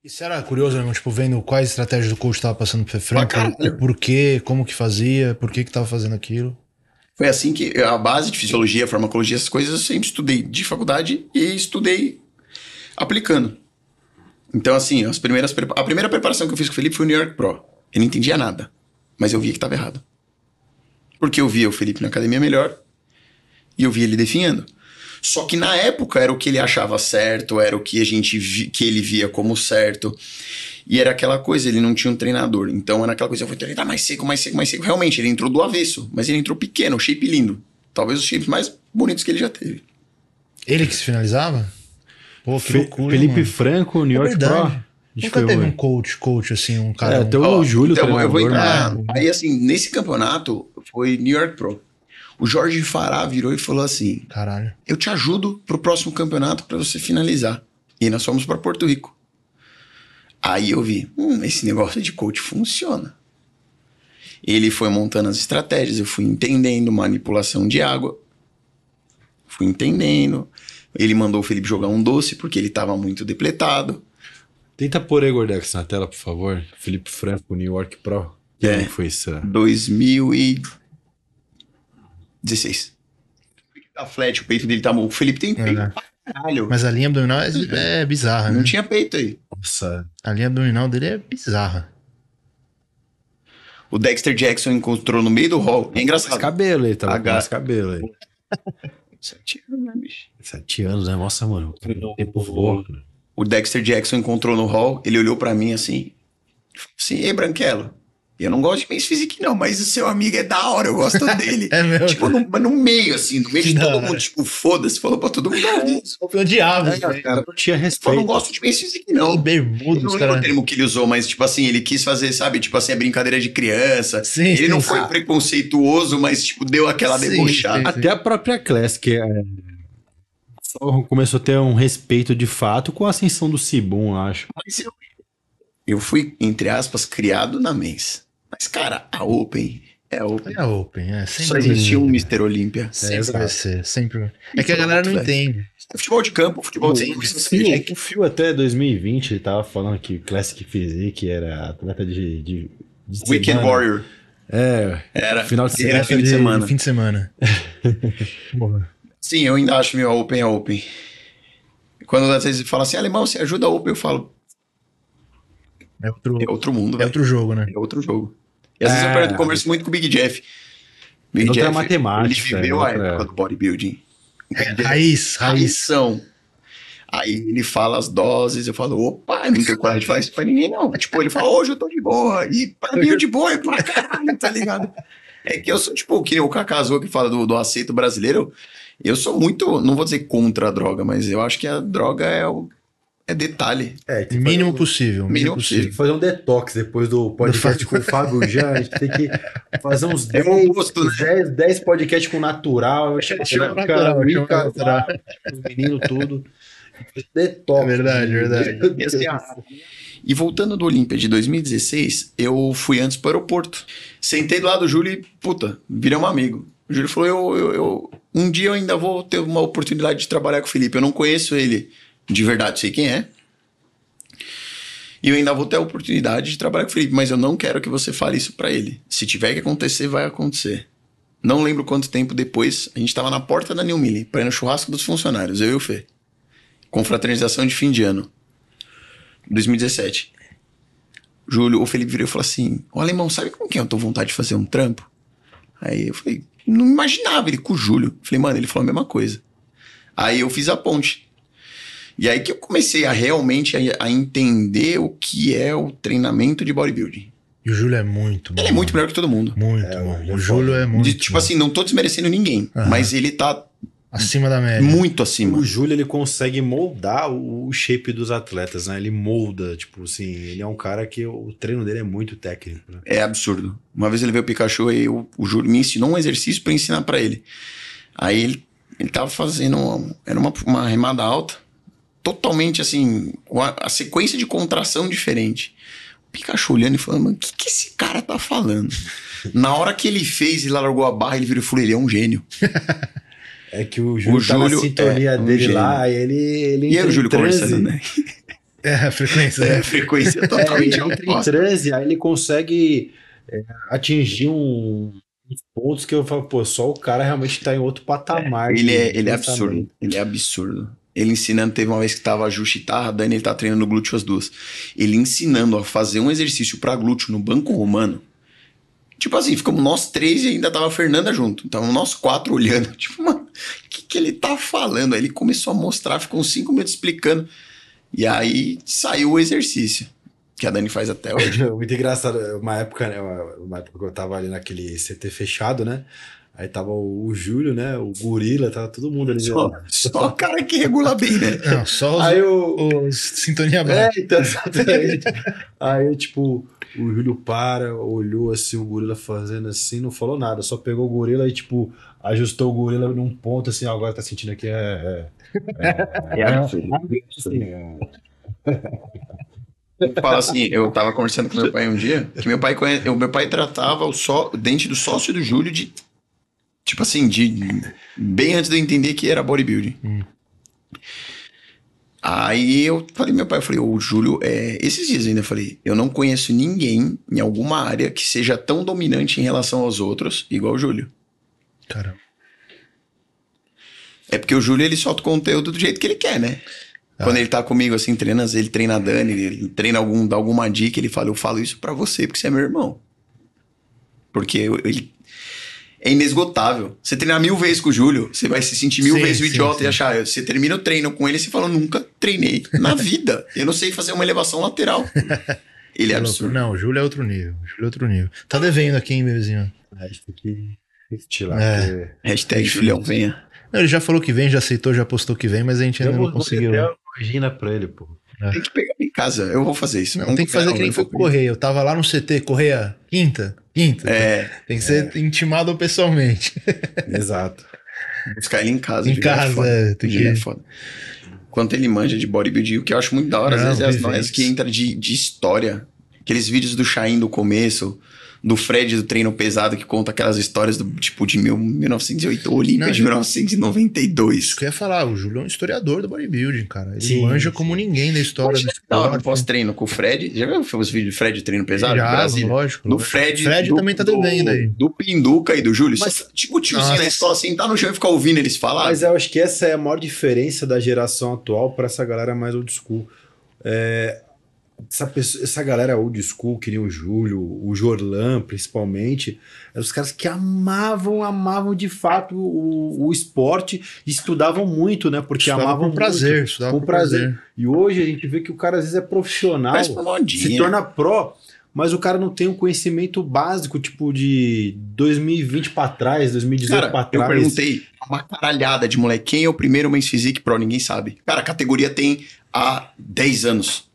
E você era curioso, né? Tipo, vendo quais estratégias do coach tava passando pro Fê Franco, caralho. por quê, como que fazia, por que que tava fazendo aquilo. Foi assim que a base de fisiologia, farmacologia, essas coisas eu sempre estudei de faculdade e estudei aplicando. Então, assim, a primeira preparação que eu fiz com o Felipe foi o New York Pro. Eu não entendia nada, mas eu via que estava errado. Porque eu via o Felipe na academia melhor e eu via ele definhando. Só que na época era o que ele achava certo, era o que que ele via como certo. E era aquela coisa, ele não tinha um treinador. Então era aquela coisa, eu vou treinar mais seco, mais seco, mais seco. Realmente, ele entrou do avesso, mas ele entrou pequeno, shape lindo. Talvez os shapes mais bonitos que ele já teve. Ele que se finalizava? Pô, que loucura, Felipe mano. Franco, New York Pro. Verdade. Nunca teve um coach assim, um cara... até o Júlio, então eu vou treinador, entrar. Aí, assim, nesse campeonato foi New York Pro. O Jorge Fará virou e falou assim: Caralho. eu te ajudo pro próximo campeonato pra você finalizar. E nós fomos pra Porto Rico. Aí eu vi, esse negócio de coach funciona. Ele foi montando as estratégias, eu fui entendendo manipulação de água. Fui entendendo. Ele mandou o Felipe jogar um doce porque ele tava muito depletado. Tenta pôr aí, Gordex, na tela, por favor. Felipe Franco, New York Pro. Que foi isso? 2016. Tá flat, o peito dele tá bom. O Felipe tem peito pra caralho. Mas a linha abdominal é bizarra, né? Não tinha peito aí. Nossa. A linha abdominal dele é bizarra. O Dexter Jackson encontrou no meio do hall. É engraçado. Mais cabelo, ele tava com mais cabelo aí. 7 anos, né, bicho? 7 anos, né? Nossa, mano. Tempo voa. O Dexter Jackson encontrou no hall, ele olhou pra mim assim, ei, Branquelo, eu não gosto de Men's Physique não, mas o seu amigo é da hora, eu gosto dele. É mesmo? Tipo, no meio, assim, no meio Que de da todo hora. mundo, tipo, foda-se, falou pra todo mundo. Eu odiava. Cara, não tinha Eu respeito. não gosto de Men's Physique não. Bermuda, Eu não os lembro o caras... termo que ele usou, mas, tipo assim, ele quis fazer, sabe, tipo assim, a brincadeira de criança. Sim, Ele não sim. foi preconceituoso, mas, tipo, deu aquela Sim, debochada. sim. Até a própria Classic só começou a ter um respeito de fato com a ascensão do Cibum, eu acho. Mas eu fui, entre aspas, criado na Men's. Mas, cara, a Open é a Open. É a Open, sempre Só existia um Mr. Olímpia. Sempre vai ser, sempre. É que a galera não entende. Futebol de campo, futebol de O Fio até 2020 ele tava falando que Classic Physique era atleta de Weekend semana. Warrior. Era final de semana. Era fim de semana. Fim de semana. Porra. Sim, eu ainda acho meu a Open é Open. Quando às vezes fala assim, alemão, você ajuda a Open, eu falo, É outro mundo, é velho. outro jogo, né? É outro jogo. E às vezes eu converso muito com o Big Jeff. Big Outra Jeff, matemática, ele viveu a outra- época do bodybuilding. Raiz. Raição. Aí ele fala as doses, eu falo, opa, eu não tenho coragem de falar isso pra ninguém, não. Tipo, ele fala, hoje eu tô de boa. E pra mim o de boa é pra caralho, tá ligado? É que eu sou, tipo, que nem o Cacazô que fala do aceito brasileiro. Eu sou muito, não vou dizer contra a droga, mas eu acho que a droga é detalhe. tem que Mínimo fazer possível. Mínimo tem possível. que fazer um detox depois do podcast com o Fábio já. A gente tem que fazer uns É um gosto, né? 10 podcasts com natural. Chama natural. Os meninos tudo. Detox. É verdade. E, assim, e voltando do Olímpia de 2016, eu fui antes pro aeroporto. Sentei do lado do Júlio e, puta, virei um amigo. O Júlio falou, um dia eu ainda vou ter uma oportunidade de trabalhar com o Felipe. Eu não conheço ele de verdade, sei quem é. E eu ainda vou ter a oportunidade de trabalhar com o Felipe, mas eu não quero que você fale isso pra ele. Se tiver que acontecer, vai acontecer. Não lembro quanto tempo depois, a gente tava na porta da New Millie, pra ir no churrasco dos funcionários, eu e o Fê. Confraternização de fim de ano. 2017. Júlio, o Felipe virou e falou assim, ô alemão, sabe com quem eu tô com vontade de fazer um trampo? Aí eu falei, não imaginava ele com o Júlio. Falei, mano, ele falou a mesma coisa. Aí eu fiz a ponte. E aí que eu comecei a realmente a entender o que é o treinamento de bodybuilding. E o Júlio é muito bom. Ele é muito melhor que todo mundo. Muito bom. O Júlio é muito Tipo bom. assim, não tô desmerecendo ninguém, mas ele tá Acima da média. muito acima. O Júlio, ele consegue moldar o shape dos atletas, né? Ele molda, tipo assim, ele é um cara que o treino dele é muito técnico, né? É absurdo. Uma vez ele veio o Pikachu e o Júlio me ensinou um exercício pra ensinar pra ele. Aí ele tava fazendo, era uma remada alta, totalmente assim, com a sequência de contração diferente. O Pikachu olhando e falando, mano, o que esse cara tá falando? Na hora que ele fez e largou a barra, ele virou e falou, ele é um gênio. É que o Júlio tá na sintonia dele lá, e ele E aí o Júlio transe. conversando, né? a frequência. É, frequência totalmente ele entra em oposta. transe, aí ele consegue atingir uns pontos que eu falo, pô, só o cara realmente tá em outro patamar. Ele é pensamento. absurdo. Ele é absurdo. Ele ensinando, teve uma vez que tava a Ju chitarra, a Dani, ele tá treinando glúteo as duas. Ele ensinando a fazer um exercício pra glúteo no banco romano. Tipo assim, ficamos nós 3 e ainda tava a Fernanda junto. Então nós 4 olhando. Tipo, mano, o que ele tá falando? Aí ele começou a mostrar, ficou uns 5 minutos explicando. E aí saiu o exercício. Que a Dani faz até hoje. Muito engraçado, uma época, né? Uma época que eu tava ali naquele CT fechado, né? Aí tava o Júlio, né? O Gorila, tava todo mundo ali. Só o cara que regula bem, né? Não, só os, Aí os sintonia baixa. então, exatamente. Aí, tipo, o Júlio olhou assim, o Gorila fazendo assim, não falou nada, só pegou o Gorila e, tipo, ajustou o Gorila num ponto assim, agora tá sentindo aqui, Fala assim, eu tava conversando com meu pai um dia, que meu pai tratava o dente do sócio do Júlio de, tipo assim, bem antes de eu entender que era bodybuilding. Aí eu falei, meu pai, eu falei, o Júlio, esses dias ainda, eu falei, eu não conheço ninguém em alguma área que seja tão dominante em relação aos outros, igual o Júlio. Caramba. É porque o Júlio, ele solta o conteúdo do jeito que ele quer, né? Quando ele tá comigo, assim, treinando, ele treina a Dani, ele treina dá alguma dica, ele fala, eu falo isso pra você, porque você é meu irmão. Porque ele é inesgotável. Você treinar 1000 vezes com o Júlio, você vai se sentir 1000 vezes o idiota e achar, você termina o treino com ele e você fala, nunca treinei na vida. Eu não sei fazer uma elevação lateral. Ele é absurdo. Não, o Júlio é outro nível. O Júlio é outro nível. Tá devendo aqui, hein, bebezinho? a gente tem que estilar. Hashtag Julião, venha. Não, ele já falou que vem, já aceitou, já postou que vem, mas a gente ainda não conseguiu. Imagina pra ele, pô. Tem que pegar em casa. Eu vou fazer isso. Não, tem que fazer que nem foi correr. Eu tava lá no CT, Correia, quinta. Tem que ser intimado pessoalmente. Exato. Vou buscar ele em casa. Em casa, tem que... é foda. Quanto ele manja de bodybuilding, o que eu acho muito da hora, às vezes é as noias que entra de história. Aqueles vídeos do Chain do começo, do Fred do treino pesado, que conta aquelas histórias do tipo de 1908, Olímpia de 1992. Isso que eu ia falar, o Júlio é um historiador do bodybuilding, cara. Ele manja como ninguém da história do esporte. No pós-treino com o Fred, já viu os vídeos do Fred treino pesado? Já, Brasília? lógico. Do Fred também tá devendo aí. Do Pinduca e do Júlio. Mas, tipo o tiozinho na escola, sentar no chão e ficar ouvindo eles falar. Mas eu acho que essa é a maior diferença da geração atual para essa galera mais old school. Essa galera old school, que nem o Júlio, o Jorlan principalmente, eram os caras que amavam de fato o esporte e estudavam muito, né? Porque amavam com prazer, muito, estudava com prazer. E hoje a gente vê que o cara às vezes é profissional, se torna pró, mas o cara não tem um conhecimento básico, tipo de 2020 pra trás, 2018 pra trás. Eu perguntei uma caralhada de moleque, quem é o primeiro Men's Physique Pro? Ninguém sabe. Cara, a categoria tem há 10 anos.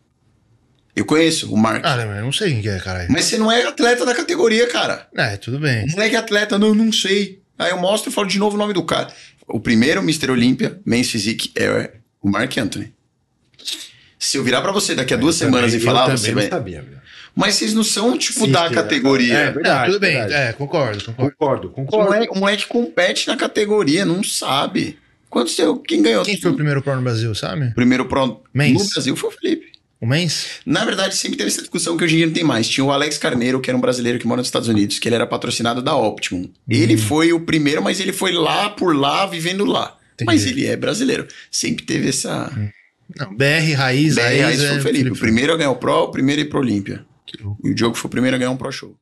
Eu conheço o Mark. Eu não sei quem que é, caralho. Mas você não é atleta da categoria, cara. Tudo bem. O moleque é atleta, não sei. Aí eu mostro e falo de novo o nome do cara. O primeiro Mr. Olympia, Men's Physique, é o Mark Anthony. Se eu virar pra você daqui a 2 semanas e falar, você vai... sabia, meu. Mas vocês não são, tipo, da categoria. É verdade. Tudo bem, verdade. concordo. O moleque compete na categoria, não sabe. Quem ganhou? Quem foi o primeiro pro no Brasil, sabe? O primeiro pro Men's. no Brasil foi o Felipe. O Men's? Na verdade, sempre teve essa discussão que hoje em dia não tem mais. Tinha o Alex Carneiro, que era um brasileiro que mora nos Estados Unidos, que ele era patrocinado da Optimum. Ele foi o primeiro, mas ele foi por lá, vivendo lá. Entendi. Mas ele é brasileiro. Sempre teve essa... Não, BR Raiz. BR Raiz foi o Felipe. O primeiro a ganhar o Pro, o primeiro a ir pro Olímpia. Que louco. E o Diogo foi o primeiro a ganhar um Pro Show.